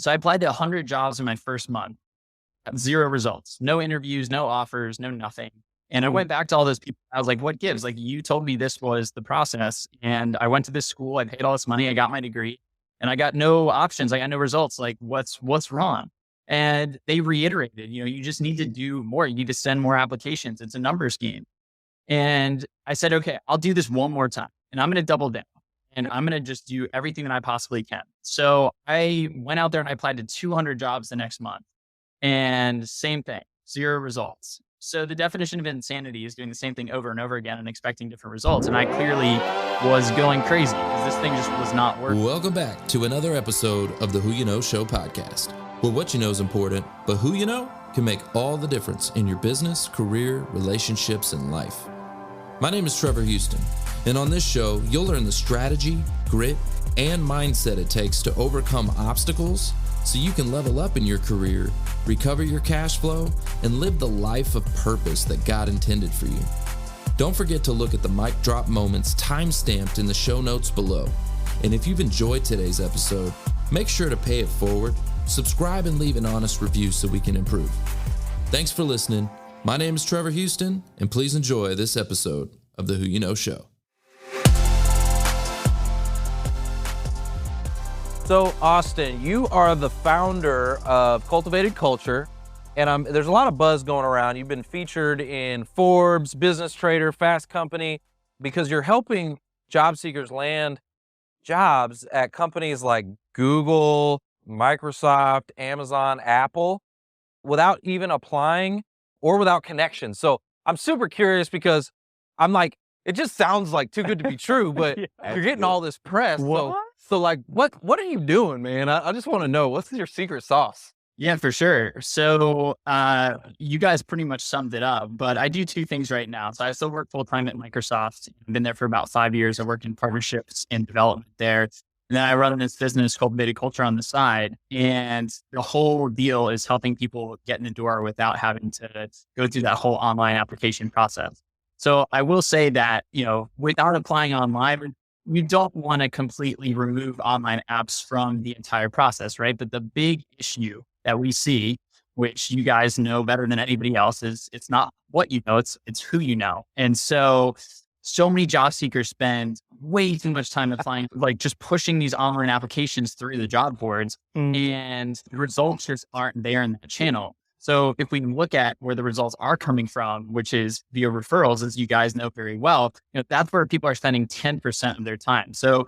So I applied to 100 jobs in my first month, zero results, no interviews, no offers, no nothing. And I went back to all those people. I was like, what gives? Like, you told me this was the process. And I went to this school, I paid all this money, I got my degree, and I got no options. I got no results. Like, what's wrong? And they reiterated, you just need to do more. You need to send more applications. It's a numbers game. And I said, okay, I'll do this one more time and I'm going to double down and I'm going to just do everything that I possibly can. So I went out there and I applied to 200 jobs the next month, and same thing, zero results. So the definition of insanity is doing the same thing over and over again and expecting different results. And I clearly was going crazy because this thing just was not working. Welcome back to another episode of the Who You Know Show podcast, where what you know is important, but who you know can make all the difference in your business, career, relationships, and life. My name is Trevor Houston, and on this show, you'll learn the strategy, grit, and mindset it takes to overcome obstacles so you can level up in your career, recover your cash flow, and live the life of purpose that God intended for you. Don't forget to look at the mic drop moments time-stamped in the show notes below. And if you've enjoyed today's episode, make sure to pay it forward, subscribe, and leave an honest review so we can improve. Thanks for listening. My name is Trevor Houston, and please enjoy this episode of the Who You Know Show. So, Austin, you are the founder of Cultivated Culture, and there's a lot of buzz going around. You've been featured in Forbes, Business Trader, Fast Company, because you're helping job seekers land jobs at companies like Google, Microsoft, Amazon, Apple, without even applying or without connections. So I'm super curious because I'm like, it just sounds like too good to be true, but Yeah. you're getting all this press. What? So like, what are you doing, man? I just want to know, what's your secret sauce? Yeah, for sure. So you guys pretty much summed it up, but I do two things right now. So I still work full time at Microsoft. I've been there for about 5 years. I work in partnerships and development there. And then I run this business, Cultivated Culture, on the side. And the whole deal is helping people get in the door without having to go through that whole online application process. So I will say that, without applying online, you don't want to completely remove online apps from the entire process, right? But the big issue that we see, which you guys know better than anybody else, is it's not what you know, it's who you know. And so many job seekers spend way too much time applying, like just pushing these online applications through the job boards, and the results just aren't there in that channel. So if we look at where the results are coming from, which is via referrals, as you guys know very well, that's where people are spending 10% of their time. So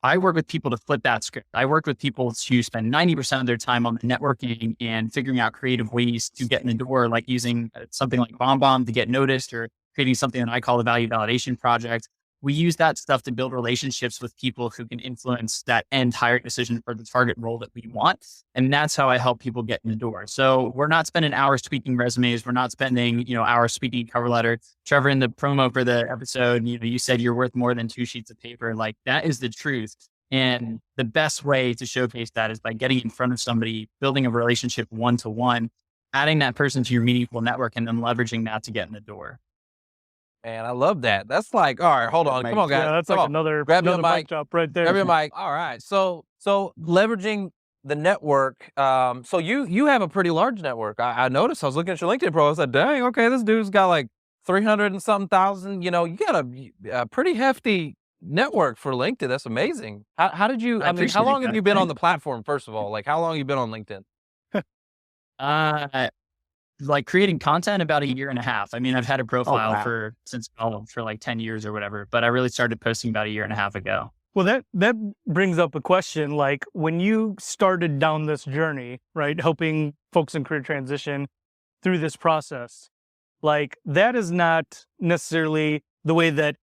I work with people to flip that script. I work with people to spend 90% of their time on the networking and figuring out creative ways to get in the door, like using something like BombBomb to get noticed, or creating something that I call the value validation project. We use that stuff to build relationships with people who can influence that end hire decision for the target role that we want. And that's how I help people get in the door. So we're not spending hours tweaking resumes. We're not spending, hours tweaking cover letter. Trevor, in the promo for the episode, you said you're worth more than 2 sheets of paper. Like, that is the truth. And the best way to showcase that is by getting in front of somebody, building a relationship one-to-one, adding that person to your meaningful network, and then leveraging that to get in the door. Man, I love that. That's like, all right, hold on. Come on, guys. Yeah, that's Come like on. another mic drop right there. Grab your mic. All right. So leveraging the network. So you have a pretty large network. I noticed. I was looking at your LinkedIn profile. I said, dang, okay, this dude's got like 300 and something thousand. You got a pretty hefty network for LinkedIn. That's amazing. How did you? How long have you been on the platform? First of all, like, how long have you been on LinkedIn? Like creating content about 1.5 years. I mean, I've had a profile since college for like 10 years or whatever, but I really started posting about 1.5 years ago. Well, that brings up a question. Like, when you started down this journey, right, helping folks in career transition through this process, like, that is not necessarily the way that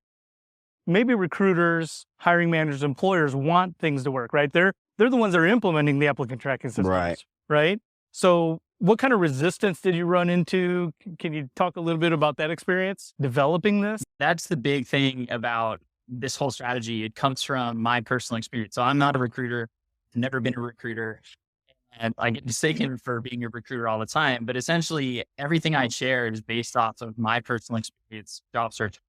maybe recruiters, hiring managers, employers want things to work, right? They're the ones that are implementing the applicant tracking systems, right? So what kind of resistance did you run into? Can you talk a little bit about that experience, developing this? That's the big thing about this whole strategy. It comes from my personal experience. So I'm not a recruiter, I've never been a recruiter, and I get mistaken for being a recruiter all the time. But essentially, everything I share is based off of my personal experience job search.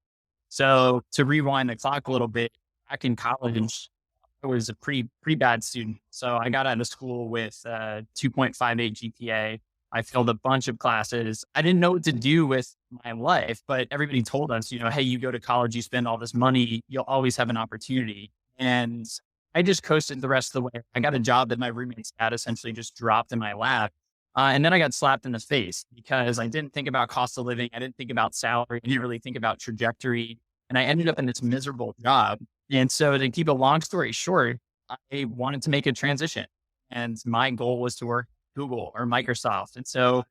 So to rewind the clock a little bit, back in college, I was a pretty bad student. So I got out of school with 2.58 GPA. I failed a bunch of classes. I didn't know what to do with my life, but everybody told us, hey, you go to college, you spend all this money, you'll always have an opportunity. And I just coasted the rest of the way. I got a job that my roommate's dad essentially just dropped in my lap. And then I got slapped in the face because I didn't think about cost of living. I didn't think about salary. I didn't really think about trajectory. And I ended up in this miserable job. And so to keep a long story short, I wanted to make a transition. And my goal was to work at Google or Microsoft. And so,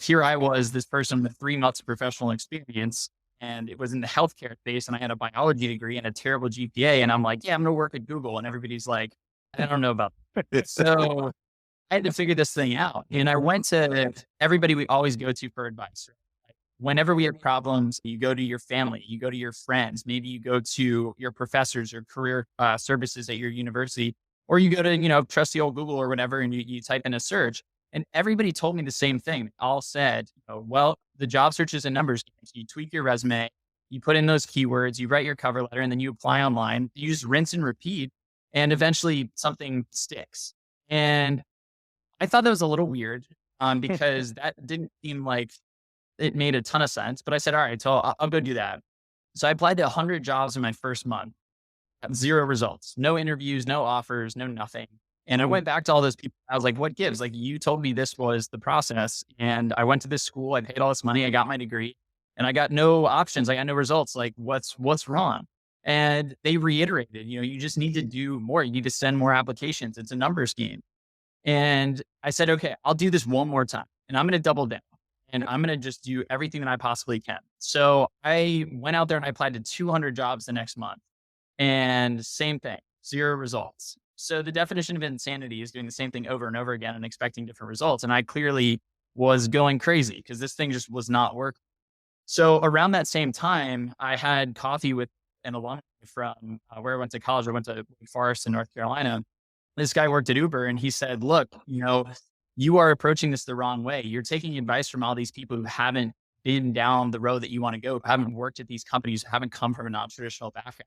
here I was, this person with 3 months of professional experience, and it was in the healthcare space, and I had a biology degree and a terrible GPA. And I'm like, yeah, I'm going to work at Google. And everybody's like, I don't know about it. So I had to figure this thing out. And I went to everybody we always go to for advice. Whenever we have problems, you go to your family, you go to your friends, maybe you go to your professors or career services at your university, or you go to, trusty old Google or whatever, and you type in a search. And everybody told me the same thing. They all said, well, the job search is a numbers game. So you tweak your resume, you put in those keywords, you write your cover letter, and then you apply online. You just rinse and repeat, and eventually something sticks. And I thought that was a little weird because that didn't seem like it made a ton of sense. But I said, all right, so I'll go do that. So I applied to 100 jobs in my first month, got 0 results, no interviews, no offers, no nothing. And I went back to all those people. I was like, what gives? Like, you told me this was the process. And I went to this school, I paid all this money, I got my degree, and I got no options. I got no results. Like, what's wrong? And they reiterated, you just need to do more. You need to send more applications. It's a numbers game. And I said, okay, I'll do this one more time, and I'm going to double down, and I'm going to just do everything that I possibly can. So I went out there and I applied to 200 jobs the next month, and same thing, 0 results. So the definition of insanity is doing the same thing over and over again and expecting different results. And I clearly was going crazy because this thing just was not working. So around that same time, I had coffee with an alumni from where I went to college. I went to Wake Forest in North Carolina. This guy worked at Uber, and he said, look, you are approaching this the wrong way. You're taking advice from all these people who haven't been down the road that you want to go, who haven't worked at these companies, who haven't come from a non-traditional background.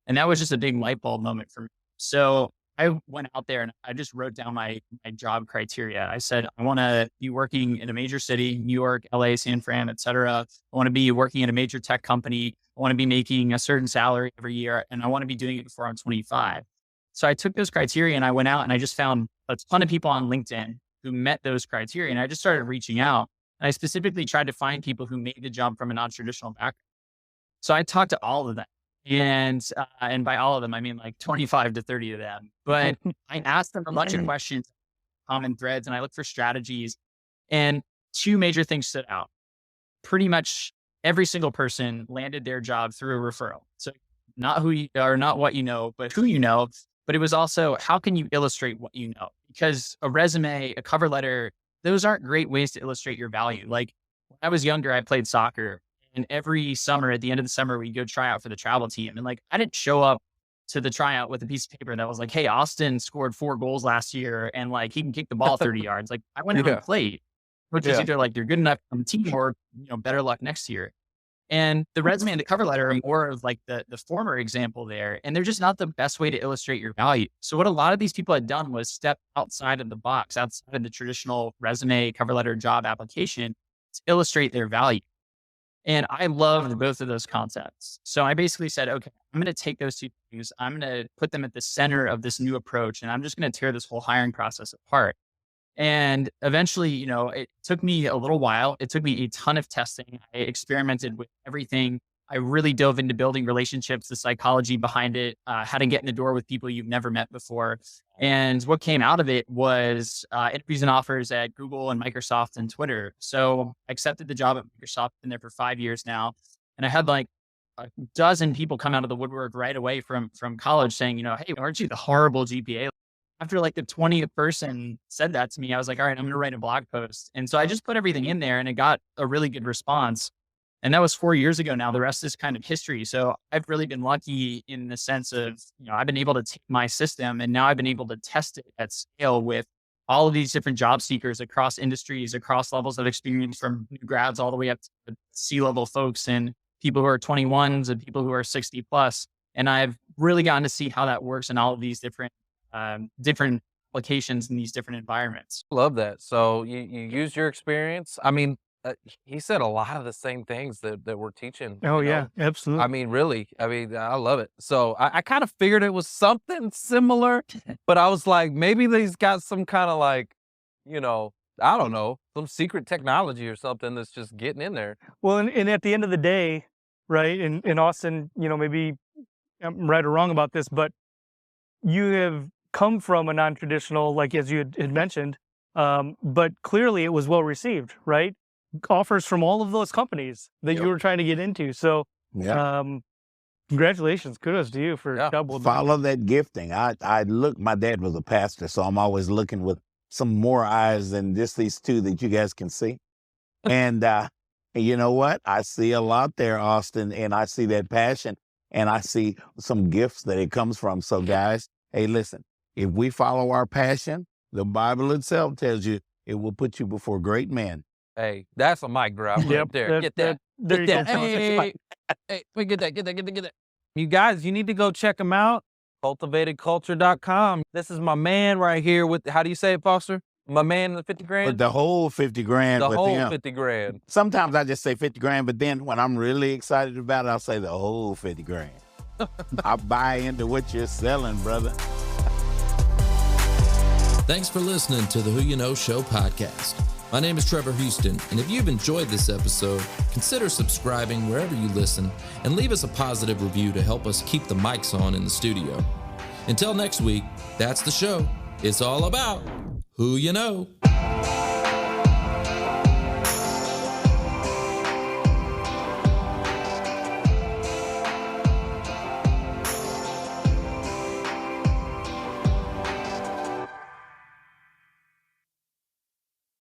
And that was just a big light bulb moment for me. So I went out there and I just wrote down my job criteria. I said, I want to be working in a major city, New York, LA, San Fran, et cetera. I want to be working in a major tech company. I want to be making a certain salary every year, and I want to be doing it before I'm 25. So I took those criteria and I went out and I just found a ton of people on LinkedIn who met those criteria. And I just started reaching out. And I specifically tried to find people who made the jump from a non-traditional background. So I talked to all of them. And by all of them, I mean like 25 to 30 of them. But I asked them a bunch of questions, common threads, and I looked for strategies. And 2 major things stood out. Pretty much every single person landed their job through a referral. So not who you are, not what you know, but who you know. But it was also, how can you illustrate what you know? Because a resume, a cover letter, those aren't great ways to illustrate your value. Like, when I was younger, I played soccer. And every summer, at the end of the summer, we'd go try out for the travel team. And like, I didn't show up to the tryout with a piece of paper that was like, hey, Austin scored 4 goals last year, and like, he can kick the ball 30 yards. Like, I went out and played, which is either like, you're good enough on the team, or, better luck next year. And the resume and the cover letter are more of like the former example there. And they're just not the best way to illustrate your value. So what a lot of these people had done was step outside of the box, outside of the traditional resume, cover letter, job application to illustrate their value. And I loved both of those concepts. So I basically said, okay, I'm going to take those 2 things. I'm going to put them at the center of this new approach. And I'm just going to tear this whole hiring process apart. And eventually, it took me a little while. It took me a ton of testing. I experimented with everything. I really dove into building relationships, the psychology behind it, how to get in the door with people you've never met before. And what came out of it was interviews and offers at Google and Microsoft and Twitter. So I accepted the job at Microsoft, been there for 5 years now. And I had like a dozen people come out of the woodwork right away from college saying, hey, aren't you the horrible GPA? After like the 20th person said that to me, I was like, all right, I'm going to write a blog post. And so I just put everything in there, and it got a really good response. And that was 4 years ago now. The rest is kind of history. So I've really been lucky in the sense of, I've been able to take my system, and now I've been able to test it at scale with all of these different job seekers across industries, across levels of experience, from new grads all the way up to C-level folks, and people who are 21s and people who are 60 plus. And I've really gotten to see how that works in all of these different applications in these different environments. Love that. So you used your experience. I mean, he said a lot of the same things that we're teaching. Oh, yeah, absolutely. I mean, really. I mean, I love it. So I kind of figured it was something similar, but I was like, maybe he's got some kind of like, I don't know, some secret technology or something that's just getting in there. Well, and at the end of the day, right, in Austin, maybe I'm right or wrong about this, but you have come from a non-traditional, like as you had mentioned, but clearly it was well received, right? Offers from all of those companies that you were trying to get into. So, congratulations, kudos to you for double. Follow that gifting. My dad was a pastor, so I'm always looking with some more eyes than just these two that you guys can see. And you know what? I see a lot there, Austin, and I see that passion, and I see some gifts that it comes from. So, guys, hey, listen, if we follow our passion, the Bible itself tells you it will put you before great men. Hey, that's a mic drop right there. Get that. There Get you that. go. Hey, wait, get that. You guys, you need to go check them out. CultivatedCulture.com. This is my man right here with, how do you say it, Foster? My man in the 50 grand? But the whole 50 grand The with whole him. 50 grand. Sometimes I just say 50 grand, but then when I'm really excited about it, I'll say the whole 50 grand. I buy into what you're selling, brother. Thanks for listening to the Who You Know Show podcast. My name is Trevor Houston, and if you've enjoyed this episode, consider subscribing wherever you listen and leave us a positive review to help us keep the mics on in the studio. Until next week, that's the show. It's all about who you know.